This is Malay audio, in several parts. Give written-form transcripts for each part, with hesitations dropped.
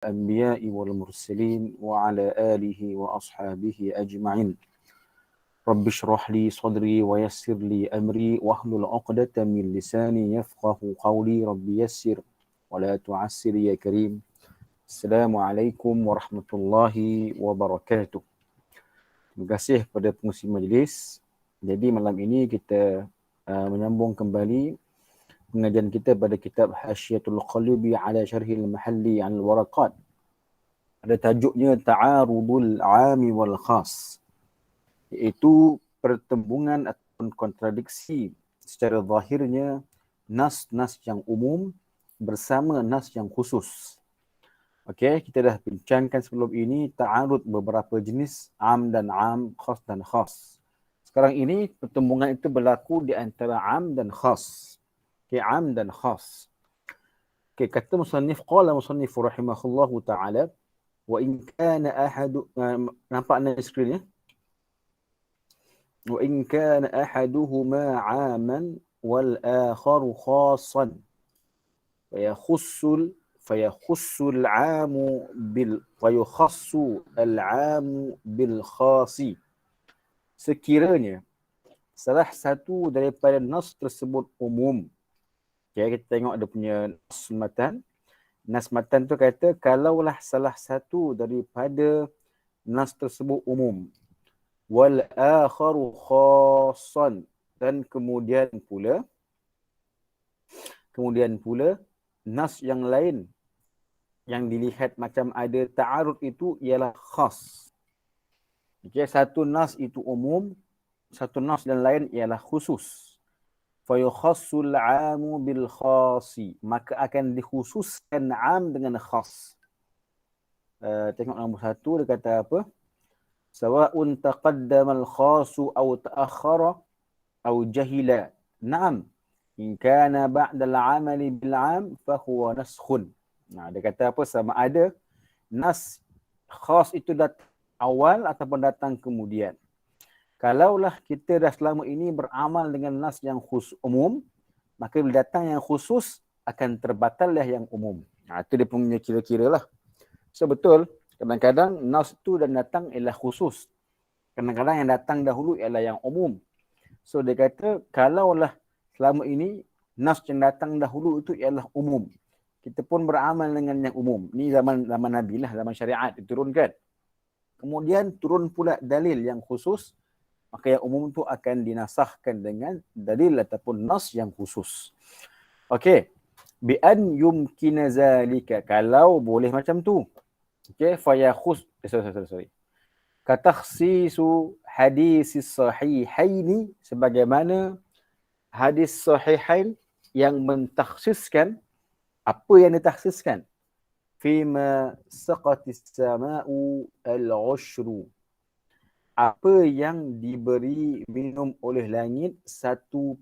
الأنبياء والمرسلين وعلى آله وأصحابه أجمعين رب اشرح لي صدري ويسر لي أمري واحلل عقدة من لساني يفقه قولي رب يسر ولا تعسر يا كريم. السلام عليكم ورحمة الله وبركاته. Terima kasih kepada pengurusi majlis. Jadi malam ini kita menyambung kembali pengajian kita pada kitab Hasyiatul Qalubi ala Syarhil Mahalli al-Waraqat. Ada tajuknya Ta'arudul 'Ami wal Khas, iaitu pertembungan ataupun kontradiksi secara zahirnya nas-nas yang umum bersama nas yang khusus. Okey, kita dah bincangkan sebelum ini ta'arud beberapa jenis am dan am, khas dan khas. Sekarang ini pertembungan itu berlaku di antara am dan khas. Okey, am dan khas. Okey, kata musannif, qala musannif rahimahullahu ta'ala, wa in kana ahadu, nampak anda skrin ya? Wa in kana ahaduhuma 'aman wal akharu khassan fayakhussul 'amu bil fayakhassu al 'amu bil khasi. Sekiranya salah satu daripada nas tersebut umum. Okay, kita tengok dia punya nas matan. Nas matan tu kata kalaulah salah satu daripada nas tersebut umum, wal akharu khassan, dan kemudian pula nas yang lain yang dilihat macam ada ta'arud itu ialah khas. Okey, satu nas itu umum, satu nas dan lain ialah khusus. Fayukhassul 'amu bil khasi, maka akan dikhususkan 'am dengan khas. Tengok nombor 1 dia kata apa? Sawa'un taqaddama al-khasu aw ta'akhkhara aw jahila. Naam. In kana ba'da al-'amali bil 'am fa huwa naskhun. Nah, dia kata apa? Sama ada nas khas itu datang awal ataupun datang kemudian. Kalaulah kita dah selama ini beramal dengan nas yang khusus umum, maka bila datang yang khusus akan terbatallah yang umum. Nah, itu dia punya kira-kira lah. So betul, kadang-kadang nas tu dan datang ialah khusus. Kadang-kadang yang datang dahulu ialah yang umum. So dia kata kalaulah selama ini nas yang datang dahulu itu ialah umum, kita pun beramal dengan yang umum. Ni zaman Nabi lah, zaman syariat diturunkan. Kemudian turun pula dalil yang khusus, maka yang umum tu akan dinasahkan dengan dalil ataupun nas yang khusus. Okey. Bi an yumkina zalika, kalau boleh macam tu. Okey, fayakhus sorry. Katakhsisu hadis sahihaini, sebagaimana hadis sahihain yang mentakhsiskan apa yang ditakhsiskan. Fima saqatis sama'u al-ushru, apa yang diberi minum oleh langit 1/10.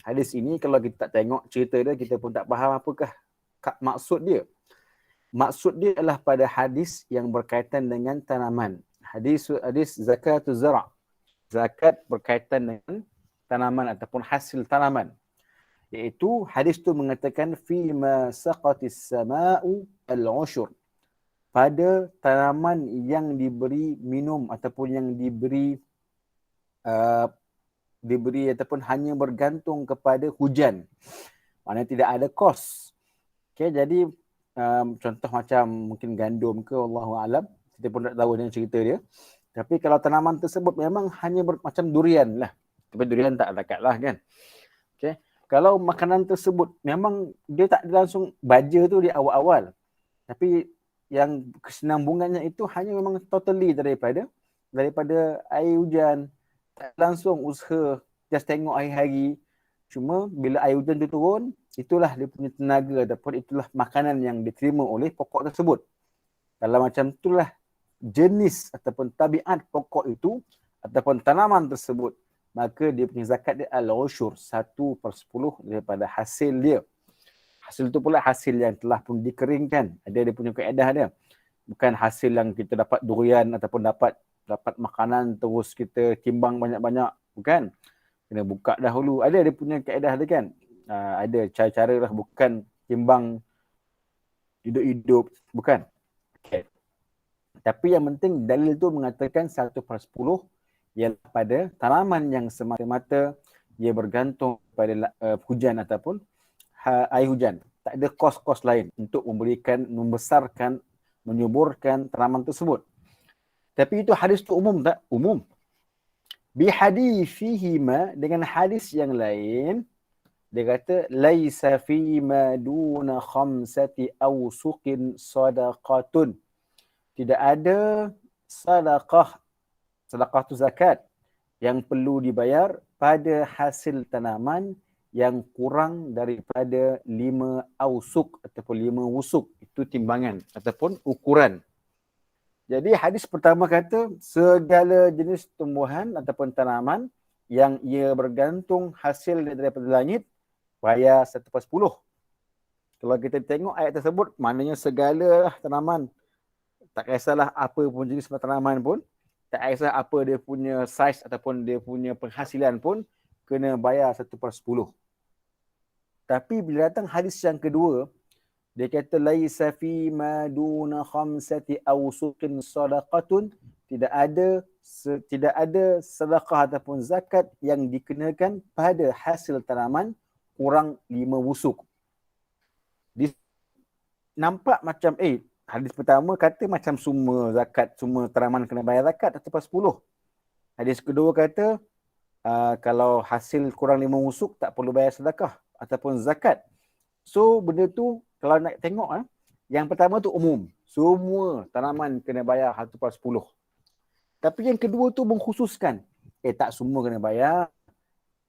Hadis ini kalau kita tak tengok cerita dia, kita pun tak faham apakah maksud dia. Maksud dia adalah pada hadis yang berkaitan dengan tanaman. Hadis zakatuz zara'. Zakat berkaitan dengan tanaman ataupun hasil tanaman. Iaitu hadis tu mengatakan fima saqatis sama'u al-ushur, pada tanaman yang diberi minum ataupun yang diberi ataupun hanya bergantung kepada hujan. Maknanya tidak ada kos. Okay, jadi contoh macam mungkin gandum ke, Allahu a'lam. Kita pun tak tahu dengan cerita dia. Tapi kalau tanaman tersebut memang hanya macam durian lah. Tapi durian tak zakat lah kan. Okay. Kalau makanan tersebut memang dia tak langsung baja tu di awal-awal. Tapi yang kesinambungannya itu hanya memang totally daripada air hujan. Tak langsung usaha just tengok hari-hari. Cuma bila air hujan tu turun, itulah dia punya tenaga ataupun itulah makanan yang diterima oleh pokok tersebut. Kalau macam itulah jenis ataupun tabiat pokok itu ataupun tanaman tersebut, maka dia punya zakat dia al-ushur, 1/10 daripada hasil dia. Hasil tu pula hasil yang telah pun dikeringkan. Ada dia punya kaedah dia. Bukan hasil yang kita dapat durian ataupun dapat makanan terus kita timbang banyak-banyak. Bukan. Kena buka dahulu. Ada dia punya kaedah dia kan. Ada cara-cara lah, bukan timbang hidup-hidup. Bukan. Okay. Tapi yang penting dalil tu mengatakan 1/10 ialah pada tanaman yang semata-mata ia bergantung pada hujan ataupun air hujan. Tak ada kos-kos lain untuk membesarkan, menyuburkan tanaman tersebut. Tapi itu hadis tu umum tak? Umum. Bihadithihima, dengan hadis yang lain, dia kata laisa fi ma duna khamsati awsuqin sadaqatun. Tidak ada sedekah tu zakat yang perlu dibayar pada hasil tanaman yang kurang daripada 5 awsuq ataupun 5 wusuk. Itu timbangan ataupun ukuran. Jadi hadis pertama kata segala jenis tumbuhan ataupun tanaman yang ia bergantung hasil daripada langit bayar 1/10. Kalau kita tengok ayat tersebut, maknanya segala tanaman, tak kisahlah apa pun jenis tanaman pun, tak kisah apa dia punya saiz ataupun dia punya penghasilan pun, kena bayar 1/10. Tapi bila datang hadis yang kedua, dia kata laisa fi ma duna khamsati awsuqin sadaqatun, tidak ada sedekah ataupun zakat yang dikenakan pada hasil tanaman kurang 5 wusuk. Nampak macam hadis pertama kata macam semua zakat, semua tanaman kena bayar zakat 1/10. Hadis kedua kata kalau hasil kurang 5 wusuk tak perlu bayar sedekah ataupun zakat. So benda tu kalau nak tengok yang pertama tu umum. Semua tanaman kena bayar 1/10. Tapi yang kedua tu mengkhususkan. Tak semua kena bayar.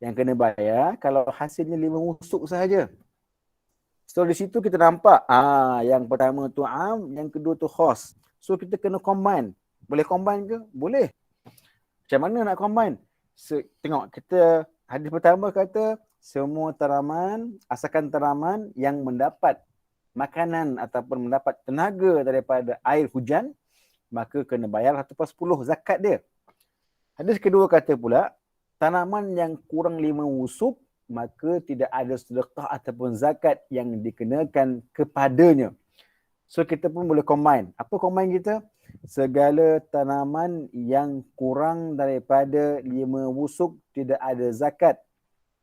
Yang kena bayar kalau hasilnya 5 wusuk sahaja. So di situ kita nampak yang pertama tu am, yang kedua tu khas. So kita kena combine. Boleh combine ke? Boleh. Macam mana nak combine? Tengok kita hadis pertama kata semua tanaman, asalkan tanaman yang mendapat makanan ataupun mendapat tenaga daripada air hujan, maka kena bayar 1/10 zakat dia. Hadis kedua kata pula, tanaman yang kurang 5 wusuk, maka tidak ada sedekah ataupun zakat yang dikenakan kepadanya. So kita pun boleh combine. Apa combine kita? Segala tanaman yang kurang daripada 5 wusuk tidak ada zakat.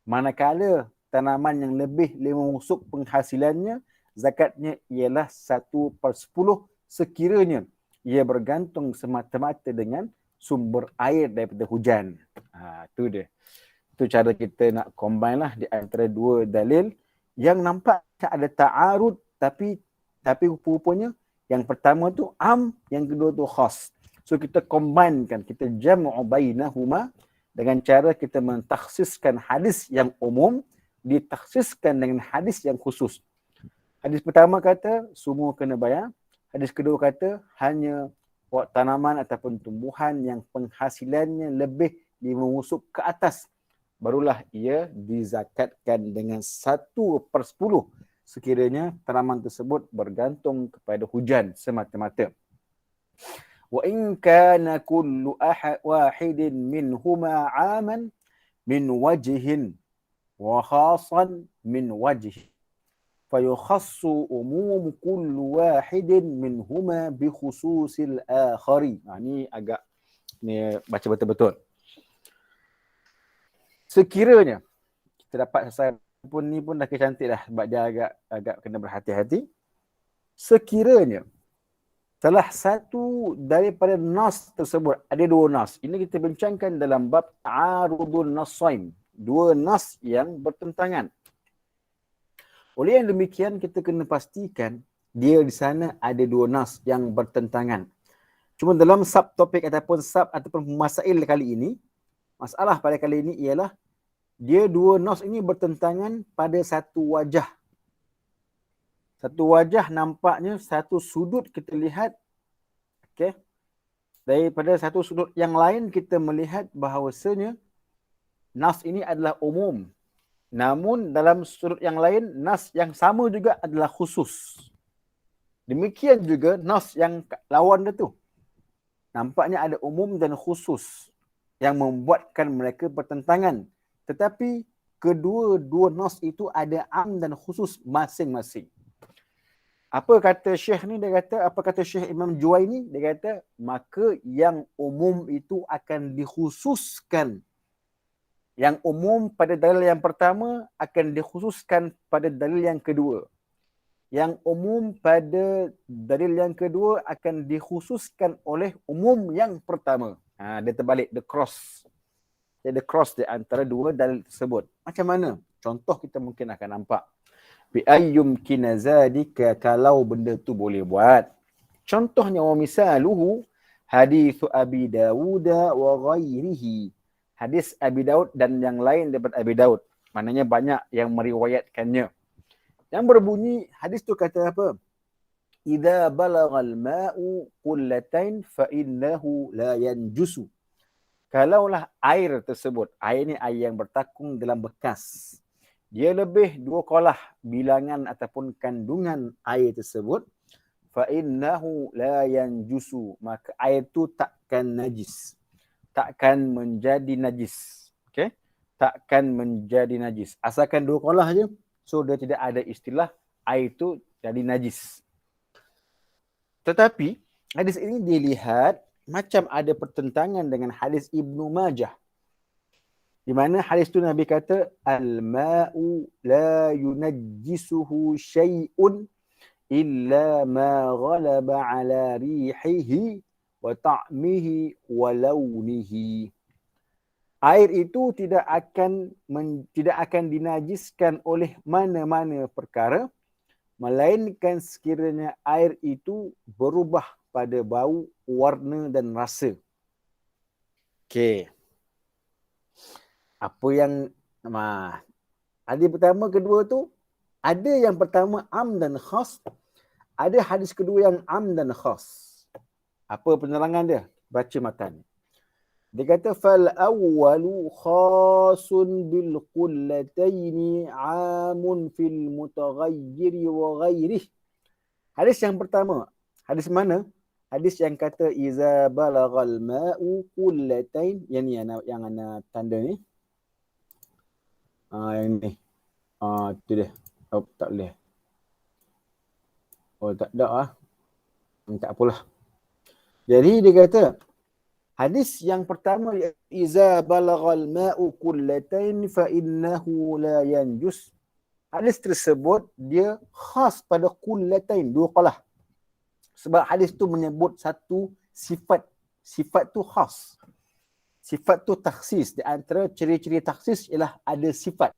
Manakala tanaman yang lebih 5 wusuk penghasilannya, zakatnya ialah 1/10 sekiranya ia bergantung semata-mata dengan sumber air daripada hujan. Itu dia. Itu cara kita nak combine lah di antara dua dalil yang nampak ada ta'arud tapi rupanya yang pertama tu am, yang kedua tu khas. So kita combinekan, kita jam'u bainahuma dengan cara kita mentakhsiskan hadis yang umum ditakhsiskan dengan hadis yang khusus. Hadis pertama kata semua kena bayar. Hadis kedua kata hanya tanaman ataupun tumbuhan yang penghasilannya lebih 5 wusuk ke atas, barulah ia dizakatkan dengan 1/10 sekiranya tanaman tersebut bergantung kepada hujan semata-mata. Wa in kana kullu wahidin minhuma 'aman min wajhin wa khasan min wajhin fayukhassu umum kullu wahidin minhuma bi khususil akhari. Ni agak baca betul-betul. Sekiranya kita dapat selesai pun ni pun dah cantik dah sebab dia agak kena berhati-hati. Sekiranya salah satu daripada nas tersebut, ada dua nas. Ini kita bincangkan dalam bab ta'arudun nassain. Dua nas yang bertentangan. Oleh yang demikian kita kena pastikan dia di sana ada dua nas yang bertentangan. Cuma dalam subtopik ataupun masail kali ini, masalah pada kali ini ialah dia dua nas ini bertentangan pada satu wajah. Satu wajah nampaknya satu sudut kita lihat, okey. Daripada satu sudut yang lain kita melihat bahawasanya nas ini adalah umum. Namun dalam sudut yang lain nas yang sama juga adalah khusus. Demikian juga nas yang lawan dia tu. Nampaknya ada umum dan khusus yang membuatkan mereka bertentangan. Tetapi kedua-dua nas itu ada am dan khusus masing-masing. Apa kata Syekh ni? Dia kata, apa kata Syekh Imam Juwaini? Dia kata, maka yang umum itu akan dikhususkan. Yang umum pada dalil yang pertama akan dikhususkan pada dalil yang kedua. Yang umum pada dalil yang kedua akan dikhususkan oleh umum yang pertama. Dia terbalik, the cross. Dia the cross di antara dua dalil tersebut. Macam mana? Contoh kita mungkin akan nampak. Bi ayyum kinazadika, kalau benda tu boleh buat. Contohnya, wa misaluhu hadithu Abi Dawud wa ghairihi. Hadis Abi Daud dan yang lain daripada Abi Daud. Maknanya banyak yang meriwayatkannya. Yang berbunyi, hadis tu kata apa? Idza balagha al-ma'u qullatain fa innahu la yanjusu. Kalaulah air tersebut, air ni air yang bertakung dalam bekas, dia lebih 2 kolah bilangan ataupun kandungan air tersebut, fa innahu la yanjusu, maka air tu takkan najis. Takkan menjadi najis. Okey? Takkan menjadi najis. Asalkan 2 kolah je, so dia tidak ada istilah air tu jadi najis. Tetapi hadis ini dilihat macam ada pertentangan dengan hadis Ibnu Majah. Di mana hadis tu Nabi kata, al-ma'u la yunajjisuhu syai'un illa ma ghalaba ala rihihi wa ta'mihi wa launihi. Air itu tidak akan dinajiskan oleh mana-mana perkara, melainkan sekiranya air itu berubah pada bau, warna dan rasa. Okey. Apa yang hadis pertama, kedua tu, ada yang pertama am dan khas, ada hadis kedua yang am dan khas. Apa penerangan dia? Baca matan. Dia kata fal awwalu khasun bil qullataini amun fil mutaghayyir wa ghairihi. Hadis yang pertama, hadis mana? Hadis yang kata iza balagal ma'u qullatain, yang ana tanda ni. Yang ni. Tu dia. Oh, tak boleh. Oh, tak ada . Tak apalah. Jadi dia kata hadis yang pertama, iza balagal ma'u qullatain fa innahu la yanjus. Hadis tersebut dia khas pada qullatain, 2 kolah. Sebab hadis tu menyebut satu sifat. Sifat tu khas. Sifat tu takhsis. Di antara ciri-ciri takhsis ialah ada sifat.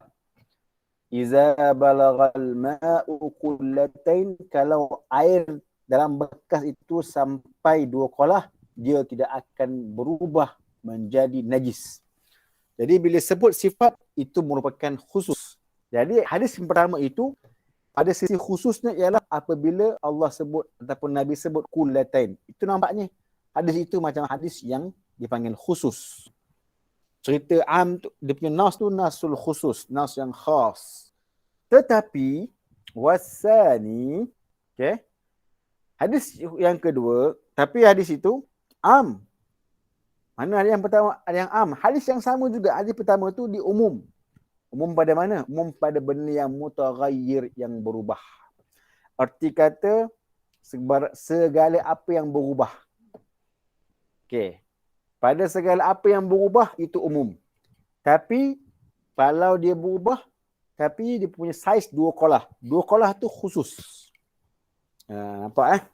Iza balagal ma'u qullatain, kalau air dalam bekas itu sampai 2 kolah, dia tidak akan berubah menjadi najis. Jadi bila sebut sifat, itu merupakan khusus. Jadi hadis yang pertama itu, pada sisi khususnya ialah apabila Allah sebut ataupun Nabi sebut qullatain. Itu nampaknya hadis itu macam hadis yang dipanggil khusus. Cerita am tu, dia punya nas tu nasul khusus, nas yang khas. Tetapi wasani, okey, hadis yang kedua, tapi hadis itu am. Mana hadis yang pertama, ada yang am. Hadis yang sama juga, hadis pertama tu di umum. Umum pada mana? Umum pada benda yang mutaghayyir, yang berubah. Arti kata segala apa yang berubah. Okey. Pada segala apa yang berubah itu umum. Tapi kalau dia berubah tapi dia punya saiz 2 kolah. 2 kolah tu khusus. Nampak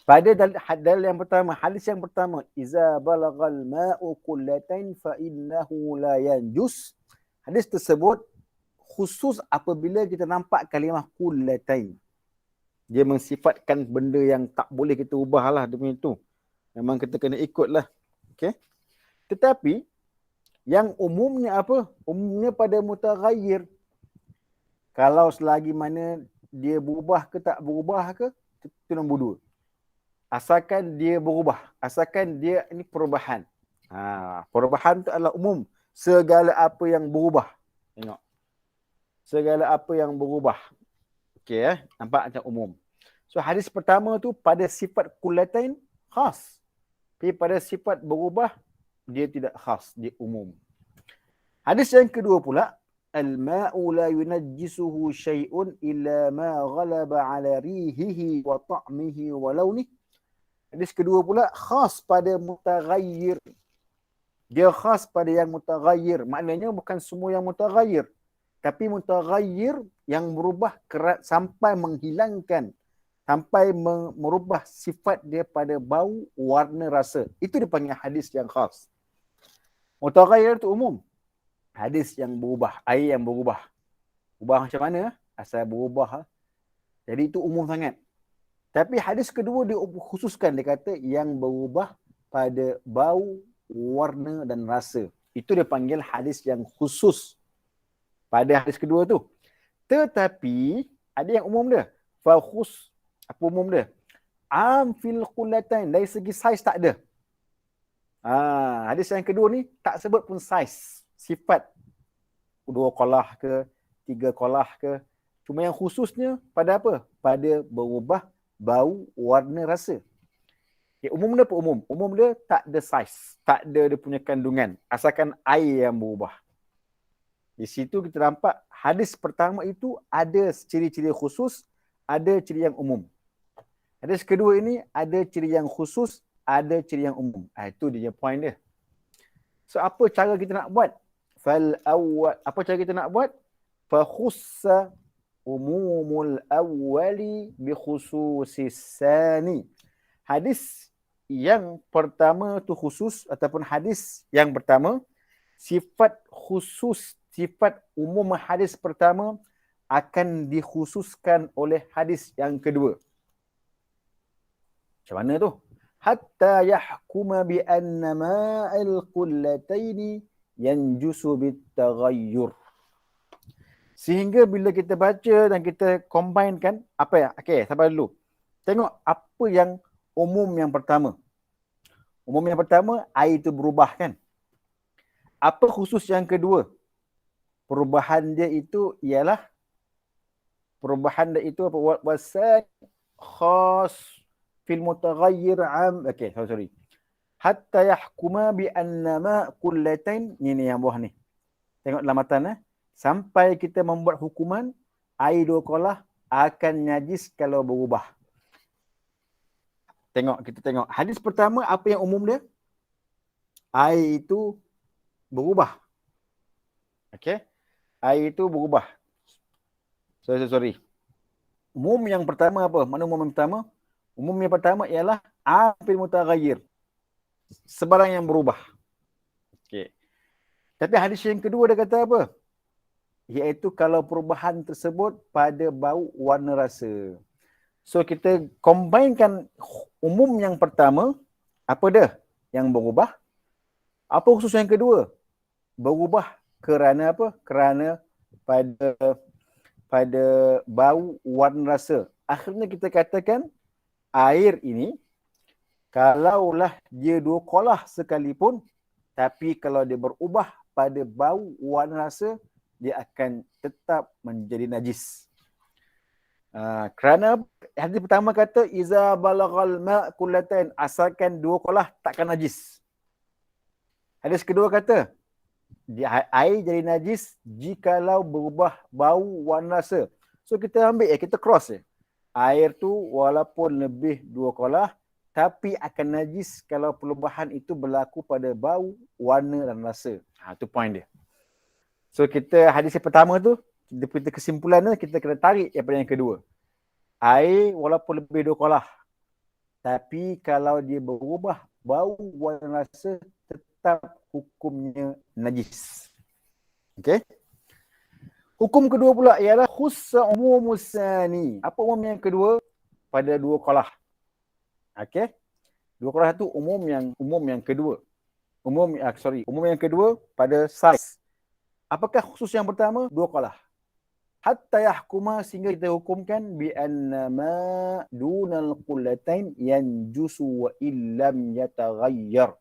Pada dalil yang pertama, hadis yang pertama, iza balagal ma'u qullatain fa innahu la yanjus. Hadis tersebut khusus apabila kita nampak kalimah qullatain. Dia mensifatkan benda yang tak boleh kita ubahlah dia punya tu. Memang kita kena ikutlah. Okey. Tetapi yang umumnya apa? Umumnya pada mutaghayyir. Kalau selagi mana dia berubah ke tak berubah ke, itu nombor 2. Asalkan dia berubah, asalkan dia ini perubahan. Perubahan tu adalah umum. Segala apa yang berubah. Tengok. Segala apa yang berubah. Okey nampak macam umum. So hadis pertama tu pada sifat qullatain khas. Tapi pada sifat berubah dia tidak khas, dia umum. Hadis yang kedua pula, al-ma'u la yunajjisuhu syai'un illa ma ghalaba ala rihihi wa ta'mihi wa lawnih. Hadis kedua pula khas pada mutaghayyir. Dia khas pada yang mutaghayyir. Maknanya bukan semua yang mutaghayyir. Tapi mutaghayyir yang berubah sampai menghilangkan, sampai merubah sifat dia pada bau, warna, rasa. Itu dipanggil hadis yang khas. Mutaghayyir itu umum. Hadis yang berubah, air yang berubah. Ubah macam mana? Asal berubah. Jadi itu umum sangat. Tapi hadis kedua dia khususkan, dia kata yang berubah pada bau, warna dan rasa. Itu dia panggil hadis yang khusus pada hadis kedua tu. Tetapi ada yang umum dia. Fakhus, apa umum dia? Am fil qullatain, dari segi saiz tak ada. Hadis yang kedua ni tak sebut pun saiz, sifat 2 kolah ke, 3 kolah ke. Cuma yang khususnya pada apa? Pada berubah bau, warna, rasa. Okay, umum dia apa umum? Umum dia tak ada saiz, tak ada dia punya kandungan, asalkan air yang berubah. Di situ kita nampak hadis pertama itu ada ciri-ciri khusus, ada ciri yang umum. Hadis kedua ini ada ciri yang khusus, ada ciri yang umum. Itu dia point dia. So apa cara kita nak buat? Apa cara kita nak buat? Fa khussa umumul awwali bi khususis sani. Hadis yang pertama tu khusus, ataupun hadis yang pertama, sifat khusus, sifat umum hadis pertama akan dikhususkan oleh hadis yang kedua. Macam mana tu? Hatta yahkuma bi anna ma'al qullataini yanjusu bitaghayyur. Sehingga bila kita baca dan kita combinekan, apa ya? Okey, sabar dulu. Tengok apa yang umum yang pertama. Umum yang pertama, air itu berubah kan? Apa khusus yang kedua? Perubahan dia itu ialah, perubahan dia itu apa? Wasat khas fil mutaghayyir am. Okey, sorry. Hatta yahkuma bi anna ma qullatain. Ni yang bawah ni. Tengok dalam matan. Sampai kita membuat hukuman, air 2 kolah akan najis kalau berubah. Kita tengok. Hadis pertama, apa yang umum dia? Air itu berubah. Okey. Air itu berubah. Sorry. Umum yang pertama apa? Mana umum yang pertama? Umum yang pertama ialah afil mutaghayyir. Sebarang yang berubah. Okey. Tapi hadis yang kedua dia kata apa? Iaitu kalau perubahan tersebut pada bau, warna, rasa. So kita combinekan umum yang pertama, apa dia? Yang berubah. Apa khusus yang kedua? Berubah kerana apa? Kerana pada bau, warna, rasa. Akhirnya kita katakan air ini kalaulah dia 2 kolah sekalipun, tapi kalau dia berubah pada bau, warna, rasa, dia akan tetap menjadi najis. Kerana hadis pertama kata iza balaghal ma' qullatain, asalkan 2 kolah takkan najis. Hadis kedua kata air jadi najis jikalau berubah bau, warna, rasa. So kita ambil kita cross air tu walaupun lebih 2 kolah tapi akan najis kalau perubahan itu berlaku pada bau, warna dan rasa. Itu point dia. So kita hadis yang pertama tu, kita kesimpulan tu kita kena tarik daripada yang kedua. Air walaupun lebih 2 kolah, tapi kalau dia berubah bau, warna, rasa, tetap hukumnya najis. Okey. Hukum kedua pula ialah khussa umumus sani. Apa umum yang kedua? Pada 2 kolah. Okey. 2 kolah tu umum yang kedua. Umum yang kedua pada saiz. Apakah khusus yang pertama? 2 kolah. Hatta yahkuma, sehingga kita hukumkan bi anna ma dunal qullatain yanjusu wa illam yataghayyar.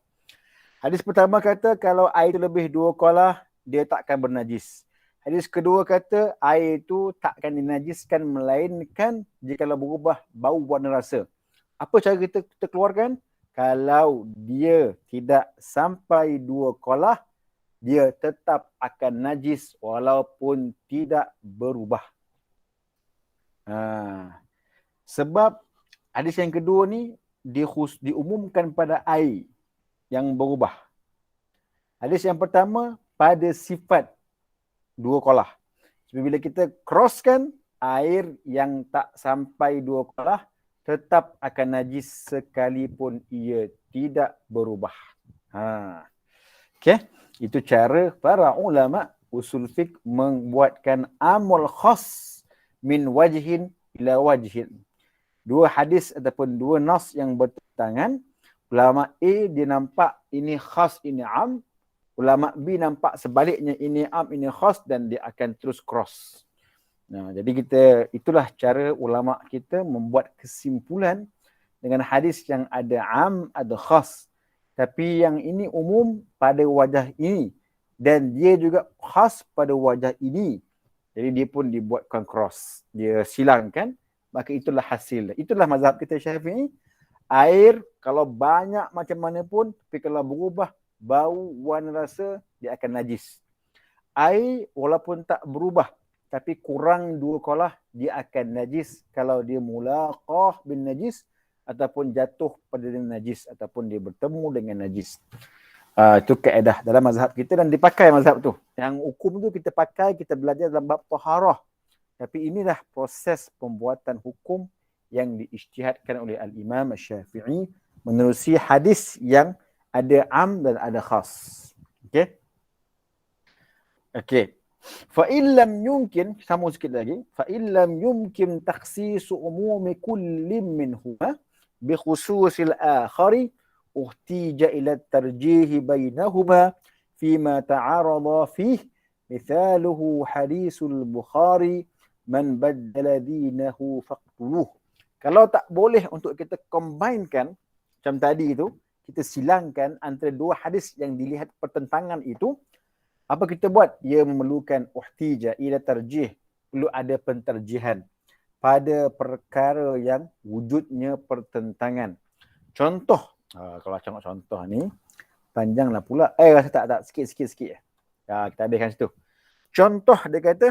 Hadis pertama kata kalau air itu lebih 2 kolah dia takkan bernajis. Hadis kedua kata air itu takkan dinajiskan melainkan jika berubah bau, warna, rasa. Apa cara kita keluarkan? Kalau dia tidak sampai 2 kolah, dia tetap akan najis walaupun tidak berubah. Sebab hadis yang kedua ni diumumkan pada air yang berubah. Hadis yang pertama pada sifat dua kolah. Jadi bila kita crosskan, air yang tak sampai dua kolah tetap akan najis sekalipun ia tidak berubah. Okey, itu cara para ulama usul fiqh membuatkan amul khas min wajhin ila wajhin. Dua hadis ataupun dua nas yang bertentangan, ulama A dia nampak ini khas, ini am. Ulama B nampak sebaliknya, ini am, ini khas, dan dia akan terus cross. Jadi itulah cara ulama kita membuat kesimpulan dengan hadis yang ada am, ada khas. Tapi yang ini umum pada wajah ini. Dan dia juga khas pada wajah ini. Jadi dia pun dibuatkan cross. Dia silangkan, maka itulah hasil. Itulah mazhab kita Syafi'i. Air kalau banyak macam mana pun, tapi kalau berubah bau, warna, rasa, dia akan najis. Air walaupun tak berubah, tapi kurang dua kolah, dia akan najis kalau dia mulaqah bin najis ataupun jatuh pada najis ataupun dia bertemu dengan najis. Itu kaedah dalam mazhab kita dan dipakai mazhab tu. Yang hukum tu kita pakai, kita belajar dalam bab taharah. Tapi inilah proses pembuatan hukum yang diijtihadkan oleh Al-Imam Syafi'i menerusi hadis yang ada am dan ada khas. Okey. Okey. Fa illam yumkin, sambung sikit lagi. Fa illam yumkin takhsis umumi kullin minhuma bi khususil akhari uhtija ila tarjih bainahuma fima ta'arada fih mithaluhu hadisul Bukhari man baddala dinahu faqtuluh. Kalau tak boleh untuk kita combinekan macam tadi itu, kita silangkan antara dua hadis yang dilihat pertentangan itu, apa kita buat? Ia memerlukan uhtija ila tarjih, perlu ada penterjihan pada perkara yang wujudnya pertentangan. Contoh, kalau tengok contoh ni panjanglah pula. Rasa tak sikit. Kita habiskan situ. Contoh dia kata,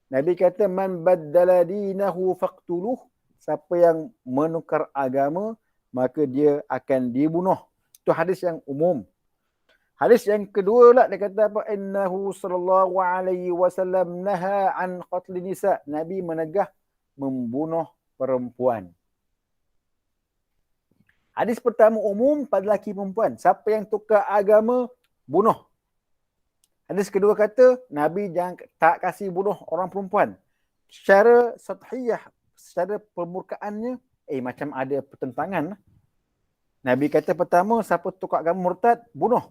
Nabi kata man baddala dinahu faqtuluh, siapa yang menukar agama maka dia akan dibunuh. Itu hadis yang umum. Hadis yang kedua lah dia kata apa? Innahu sallallahu alaihi wasallam naha an qatl nisa. Nabi menegah membunuh perempuan. Hadis pertama umum pada lelaki perempuan. Siapa yang tukar agama, bunuh. Hadis kedua kata Nabi jangan tak kasih bunuh orang perempuan. Secara sathiyah, secara permukaannya macam ada pertentangan. Nabi kata pertama, siapa tukar agama murtad, bunuh.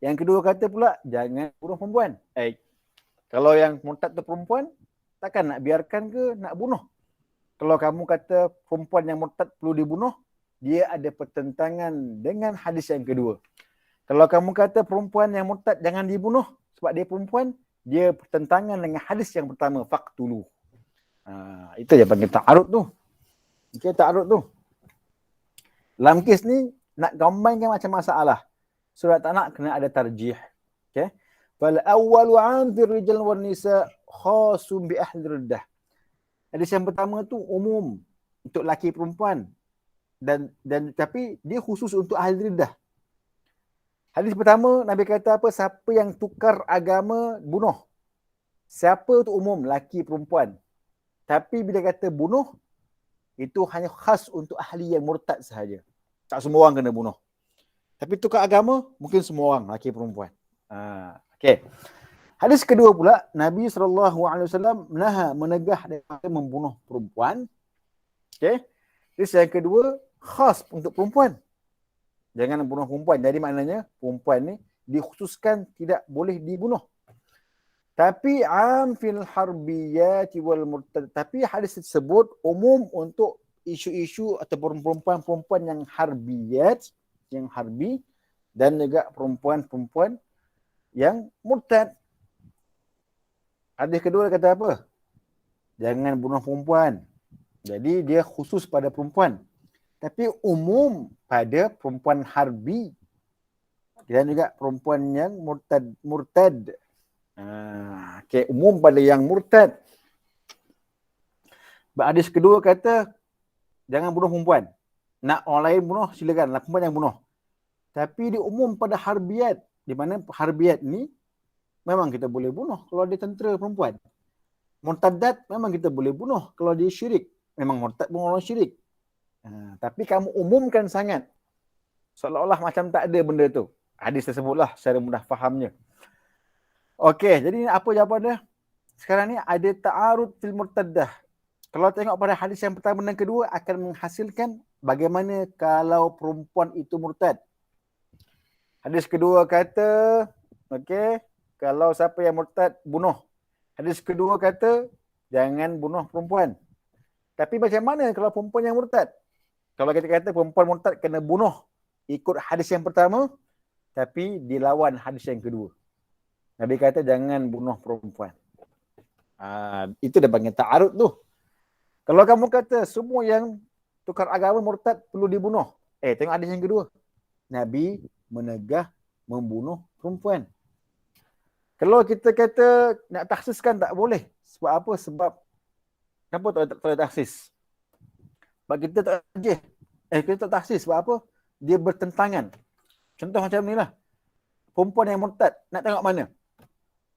Yang kedua kata pula, jangan bunuh perempuan. Kalau yang murtad tu perempuan, takkan nak biarkan ke nak bunuh? Kalau kamu kata perempuan yang murtad perlu dibunuh, dia ada pertentangan dengan hadis yang kedua. Kalau kamu kata perempuan yang murtad jangan dibunuh sebab dia perempuan, dia pertentangan dengan hadis yang pertama, faqtuluh. Itu je panggil ta'arud tu. Okay, ta'arud tu. Dalam kes ni, nak combine kan macam masalah. Surat tak nak, kena ada tarjih. Okay. Fal awwalu 'am fi rijal wan nisa khasun bi ahli riddah. Hadis yang pertama tu umum untuk laki perempuan dan tapi dia khusus untuk ahli riddah. Hadis pertama Nabi kata apa? Siapa yang tukar agama bunuh. Siapa tu umum, laki perempuan. Tapi bila kata bunuh, itu hanya khas untuk ahli yang murtad sahaja. Tak semua orang kena bunuh. Tapi tukar agama, mungkin semua orang, laki perempuan. Okay. Hadis kedua pula, Nabi SAW menegah daripada membunuh perempuan. Okay. Hadis yang kedua, khas untuk perempuan. Jangan bunuh perempuan. Jadi maknanya, perempuan ni dikhususkan tidak boleh dibunuh. Tapi am fil harbiyati wal murtad. Tapi hadis tersebut umum untuk isu-isu atau perempuan-perempuan yang harbiyat, yang harbi, dan juga perempuan-perempuan yang murtad. Hadis kedua kata apa? Jangan bunuh perempuan. Jadi dia khusus pada perempuan. Tapi umum pada perempuan harbi. dan juga perempuan yang murtad. Okay, umum pada yang murtad. Hadis kedua kata jangan bunuh perempuan. Nak orang lain bunuh silakan, perempuan yang bunuh. Tapi dia umum pada harbiat, di mana harbiat ni memang kita boleh bunuh kalau dia tentera perempuan. Murtadat memang kita boleh bunuh kalau dia syirik. Memang murtad bunuh orang syirik. Tapi kamu umumkan sangat. Seolah-olah macam tak ada benda tu. Hadis tersebutlah secara mudah fahamnya. Okey, jadi apa jawapan dia? Sekarang ni ada ta'arud fil murtaddah. Kalau tengok pada hadis yang pertama dan kedua akan menghasilkan bagaimana kalau perempuan itu murtad. Hadis kedua kata, okey, kalau siapa yang murtad bunuh. Hadis kedua kata jangan bunuh perempuan. Tapi macam mana kalau perempuan yang murtad? Kalau kita kata perempuan murtad kena bunuh ikut hadis yang pertama, tapi dilawan hadis yang kedua. Nabi kata jangan bunuh perempuan. Itu dah panggil ta'arud tu. Kalau kamu kata semua yang tukar agama murtad perlu dibunuh. Tengok hadis yang kedua. Nabi menegah membunuh perempuan. Kalau kita kata nak taksiskan tak boleh. Sebab apa? Sebab kenapa tak boleh taksis? Sebab kita tak tajih. Kita tak taksis. Sebab apa? Dia bertentangan. Contoh macam ni lah. Perempuan yang murtad, nak tengok mana?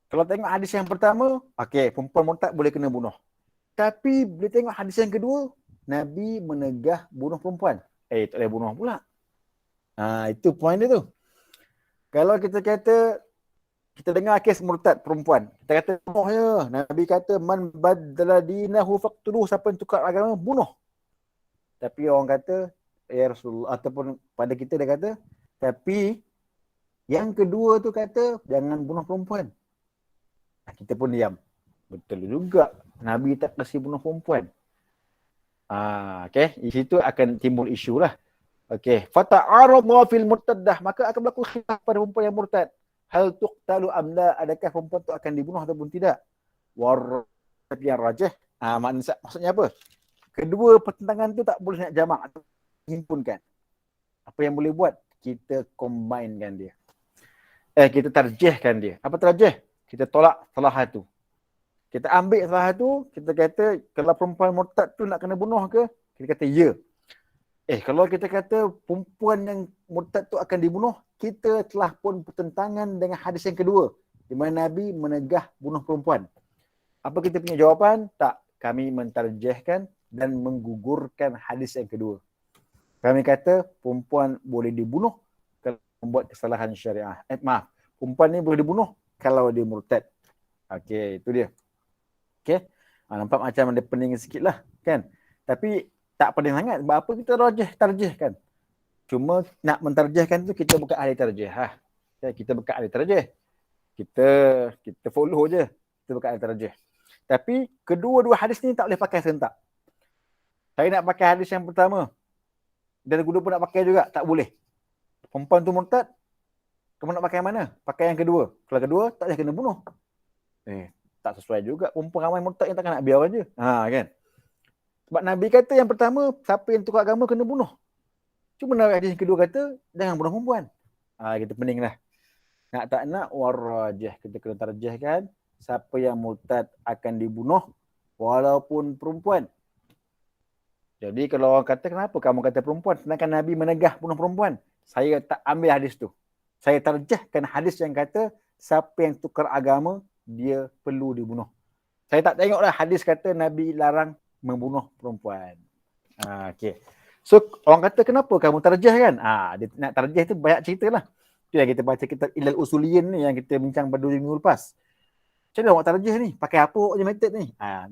Kalau tengok hadis yang pertama, okey, perempuan murtad boleh kena bunuh. Tapi bila tengok hadis yang kedua, Nabi menegah bunuh perempuan. Tak boleh bunuh pula. Itu poin dia tu. Kalau kita kata, kita dengar kes murtad perempuan. Kita kata, bunuh je. Nabi kata, man baddala dinahu faqtuluh. Siapa yang tukar agama, bunuh. Tapi orang kata, ya Rasulullah, ataupun pada kita dia kata, tapi yang kedua tu kata, jangan bunuh perempuan. Kita pun diam. Betul juga. Nabi tak kasi bunuh perempuan. Okey, di situ akan timbul isu lah. Okey, fata'aradha fil murtaddah, maka akan berlaku khilaf pada perempuan yang murtad. Hal tuqtalu am la, adakah perempuan tu akan dibunuh ataupun tidak? War yang rajih. Maksudnya apa? Kedua pertentangan tu tak boleh nak jamak atau himpunkan. Apa yang boleh buat? Kita combinekan dia. Kita tarjihkan dia. Apa tarjih? Kita tolak salah satu. Kita ambil salah satu, kita kata kalau perempuan murtad tu nak kena bunuh ke? Kita kata ya. Kalau kita kata perempuan yang murtad tu akan dibunuh, kita telah pun bertentangan dengan hadis yang kedua. Di mana Nabi menegah bunuh perempuan. Apa kita punya jawapan? Tak. Kami mentarjihkan dan menggugurkan hadis yang kedua. Kami kata perempuan boleh dibunuh kalau membuat kesalahan syariah. Perempuan ni boleh dibunuh kalau dia murtad. Okey, itu dia. Okey. Nampak macam ada pening sikit lah, kan? Tapi tak pening sangat. Sebab apa kita tarjihkan? Cuma nak mentarjihkan tu kita bukan ahli tarjih. Kita bukan ahli tarjih. Kita follow je. Kita bukan ahli tarjih. Tapi kedua-dua hadis ni tak boleh pakai serentak. Saya nak pakai hadis yang pertama. Dan kedua pun nak pakai juga. Tak boleh. Perempuan tu murtad. Kamu nak pakai mana? Pakai yang kedua. Kalau kedua, tak boleh kena bunuh. Tak sesuai juga. Perempuan ramai murtad yang takkan nak biar je. Kan? Sebab Nabi kata yang pertama, siapa yang tukar agama kena bunuh. Cuma Nabi hadis yang kedua kata, jangan bunuh perempuan. Kita pening lah. Nak tak nak, warajah. Kita kena tarjihkan. Siapa yang murtad akan dibunuh, walaupun perempuan. Jadi kalau orang kata, kenapa kamu kata perempuan? Sedangkan Nabi menegah bunuh perempuan. Saya tak ambil hadis tu. Saya tarjihkan hadis yang kata, siapa yang tukar agama, dia perlu dibunuh. Saya tak tengoklah hadis kata Nabi larang membunuh perempuan. Okay. So orang kata kenapa kamu tarjih kan? Dia nak tarjih tu banyak cerita lah. Itu yang kita baca kitab Ilal Usuliyin ni yang kita bincang pada 2 minggu lepas. Macam mana awak tarjih ni? Pakai apa je metod ni?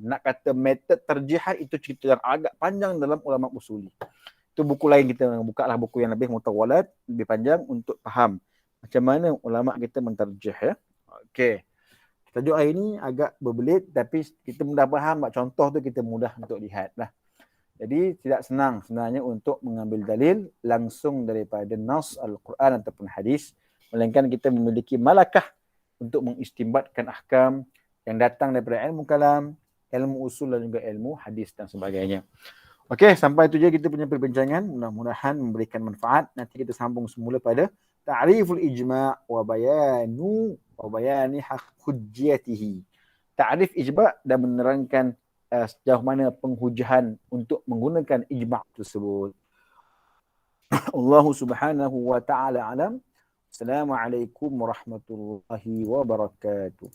Nak kata metod tarjihan itu cerita yang agak panjang dalam ulama usuli. Itu buku lain kita buka lah, buku yang lebih mutawalat, lebih panjang untuk faham macam mana ulama kita mentarjih ya. Okey. Tajuk hari ni agak berbelit tapi kita mudah faham, contoh tu kita mudah untuk lihat lah. Jadi tidak senang sebenarnya untuk mengambil dalil langsung daripada nas Al-Quran ataupun hadis, melainkan kita memiliki malakah untuk mengistimbatkan ahkam yang datang daripada ilmu kalam, ilmu usul dan juga ilmu hadis dan sebagainya. Okey, sampai tu je kita punya perbincangan. Mudah-mudahan memberikan manfaat. Nanti kita sambung semula pada ta'riful ijma' wa bayani hujjatihi. Ta'rif ijma' dan menerangkan sejauh mana penghujahan untuk menggunakan ijma' tersebut. Allah Subhanahu wa taala alam. Assalamualaikum warahmatullahi wabarakatuh.